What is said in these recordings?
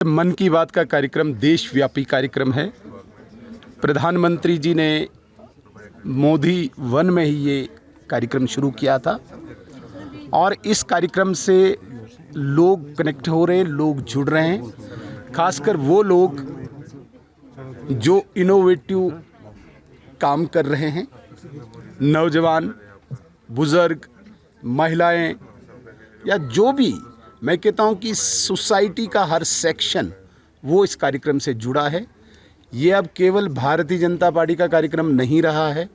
मन की बात का कार्यक्रम देशव्यापी कार्यक्रम है। प्रधानमंत्री जी ने मोदी वन में ही ये कार्यक्रम शुरू किया था और इस कार्यक्रम से लोग कनेक्ट हो रहे हैं, लोग जुड़ रहे हैं। खासकर वो लोग जो इनोवेटिव काम कर रहे हैं, नौजवान, बुज़ुर्ग, महिलाएं या जो भी, मैं कहता हूं कि सोसाइटी का हर सेक्शन वो इस कार्यक्रम से जुड़ा है। ये अब केवल भारतीय जनता पार्टी का कार्यक्रम नहीं रहा है,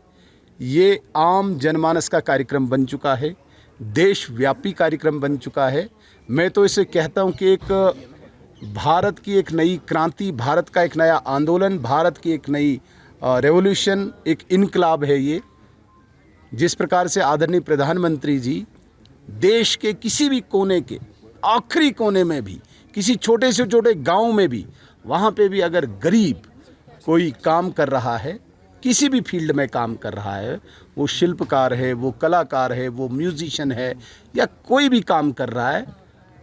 ये आम जनमानस का कार्यक्रम बन चुका है, देशव्यापी कार्यक्रम बन चुका है। मैं तो इसे कहता हूं कि एक भारत की एक नई क्रांति, भारत का एक नया आंदोलन, भारत की एक नई रेवोल्यूशन, एक इनकलाब है ये। जिस प्रकार से आदरणीय प्रधानमंत्री जी देश के किसी भी कोने के आखिरी कोने में भी, किसी छोटे से छोटे गांव में भी, वहाँ पे भी अगर गरीब कोई काम कर रहा है, किसी भी फील्ड में काम कर रहा है, वो शिल्पकार है, वो कलाकार है, वो म्यूजिशियन है या कोई भी काम कर रहा है,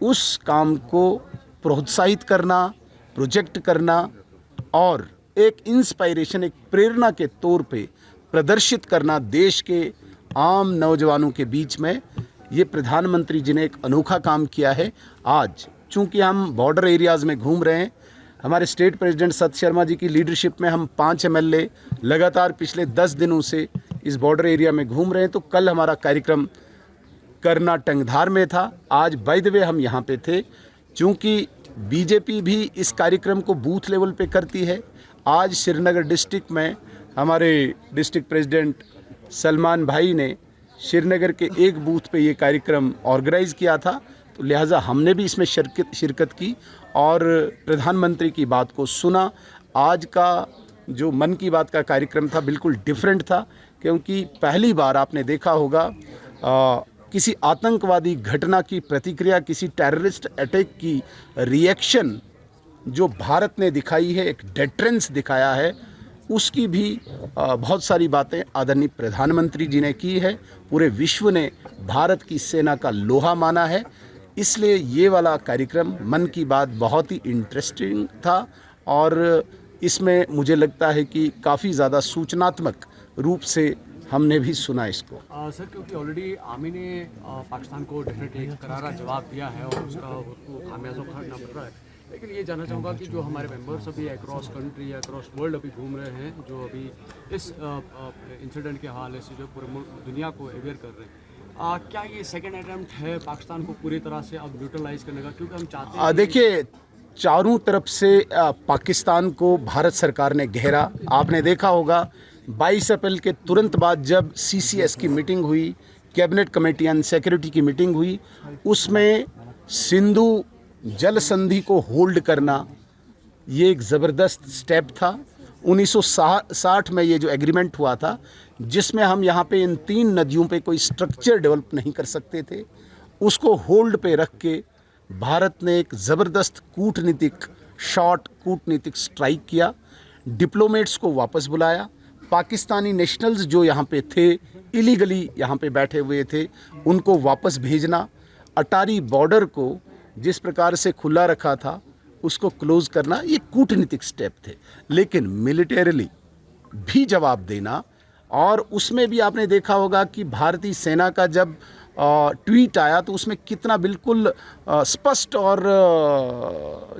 उस काम को प्रोत्साहित करना, प्रोजेक्ट करना और एक इंस्पायरेशन, एक प्रेरणा के तौर पे प्रदर्शित करना देश के आम नौजवानों के बीच में, ये प्रधानमंत्री जी ने एक अनोखा काम किया है। आज चूंकि हम बॉर्डर एरियाज़ में घूम रहे हैं, हमारे स्टेट प्रेसिडेंट सत शर्मा जी की लीडरशिप में हम 5 एमएलए लगातार पिछले 10 दिनों से इस बॉर्डर एरिया में घूम रहे हैं। तो कल हमारा कार्यक्रम करना टंगधार में था, आज बाय द वे हम यहाँ पे थे। चूँकि बीजेपी भी इस कार्यक्रम को बूथ लेवल पे करती है, आज श्रीनगर डिस्ट्रिक्ट में हमारे डिस्ट्रिक्ट प्रेसिडेंट सलमान भाई ने श्रीनगर के एक बूथ पे ये कार्यक्रम ऑर्गेनाइज़ किया था, तो लिहाजा हमने भी इसमें शिरकत की और प्रधानमंत्री की बात को सुना। आज का जो मन की बात का कार्यक्रम था बिल्कुल डिफरेंट था, क्योंकि पहली बार आपने देखा होगा किसी आतंकवादी घटना की प्रतिक्रिया, किसी टेररिस्ट अटैक की रिएक्शन जो भारत ने दिखाई है, एक डेटरेंस दिखाया है, उसकी भी बहुत सारी बातें आदरणीय प्रधानमंत्री जी ने की है। पूरे विश्व ने भारत की सेना का लोहा माना है, इसलिए ये वाला कार्यक्रम मन की बात बहुत ही इंटरेस्टिंग था और इसमें मुझे लगता है कि काफ़ी ज़्यादा सूचनात्मक रूप से हमने भी सुना इसको। सर, क्योंकि ऑलरेडी आर्मी ने पाकिस्तान को डेफिनेटली करारा जवाब दिया है और उसका खामियाजा उठाना पड़ रहा है, लेकिन ये जानना चाहूँगा कि जो हमारे मेंबर्स अभी अक्रॉस कंट्री या अक्रॉस वर्ल्ड अभी घूम रहे हैं, जो अभी इस इंसिडेंट के हवाले से जो पूरे दुनिया को अवेयर कर रहे हैं, क्या ये सेकेंड अटैम्प्ट है पाकिस्तान को पूरी तरह से अब न्यूट्रलाइज करने का? क्योंकि हम चाहते हैं, देखिए, चारों तरफ से पाकिस्तान को भारत सरकार ने घेरा। आपने देखा होगा 22 अप्रैल के तुरंत बाद जब CCS की मीटिंग हुई, कैबिनेट कमेटी ऑन सिक्योरिटी की मीटिंग हुई, उसमें सिंधु जल संधि को होल्ड करना ये एक ज़बरदस्त स्टेप था। 1960 में ये जो एग्रीमेंट हुआ था, जिसमें हम यहाँ पे इन 3 नदियों पे कोई स्ट्रक्चर डेवलप नहीं कर सकते थे, उसको होल्ड पे रख के भारत ने एक ज़बरदस्त कूटनीतिक शॉट, कूटनीतिक स्ट्राइक किया, डिप्लोमेट्स को वापस बुलाया, पाकिस्तानी नेशनल्स जो यहाँ पे थे, इलीगली यहाँ पे बैठे हुए थे, उनको वापस भेजना, अटारी बॉर्डर को जिस प्रकार से खुला रखा था उसको क्लोज़ करना, ये कूटनीतिक स्टेप थे। लेकिन मिलिटरीली भी जवाब देना, और उसमें भी आपने देखा होगा कि भारतीय सेना का जब ट्वीट आया तो उसमें कितना बिल्कुल स्पष्ट और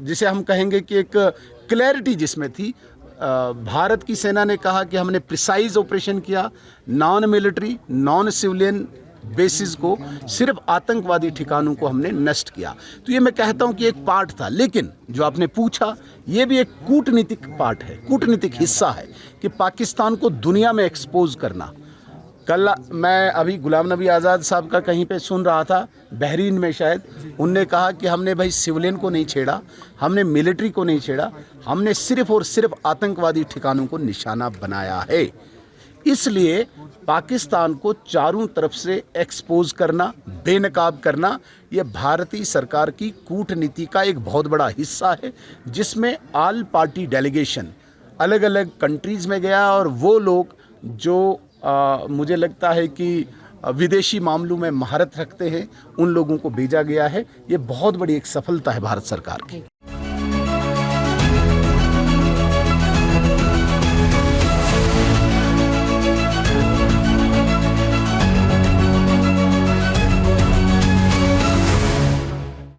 जिसे हम कहेंगे कि एक क्लैरिटी जिसमें थी। भारत की सेना ने कहा कि हमने प्रिसाइज ऑपरेशन किया, non military, non civilian basis को, सिर्फ आतंकवादी ठिकानों को हमने नष्ट किया। तो ये मैं कहता हूँ कि एक पार्ट था, लेकिन जो आपने पूछा ये भी एक कूटनीतिक पार्ट है, कूटनीतिक हिस्सा है कि पाकिस्तान को दुनिया में एक्सपोज करना। कल मैं अभी गुलाम नबी आज़ाद साहब का कहीं पे सुन रहा था, बहरीन में शायद, उनने कहा कि हमने भाई सिविलियन को नहीं छेड़ा, हमने मिलिट्री को नहीं छेड़ा, हमने सिर्फ और सिर्फ आतंकवादी ठिकानों को निशाना बनाया है। इसलिए पाकिस्तान को चारों तरफ से एक्सपोज करना, बेनकाब करना, ये भारतीय सरकार की कूटनीति का एक बहुत बड़ा हिस्सा है, जिसमें ऑल पार्टी डेलीगेशन अलग अलग कंट्रीज़ में गया और वो लोग जो मुझे लगता है कि विदेशी मामलों में महारत रखते हैं, उन लोगों को भेजा गया है। ये बहुत बड़ी एक सफलता है भारत सरकार की।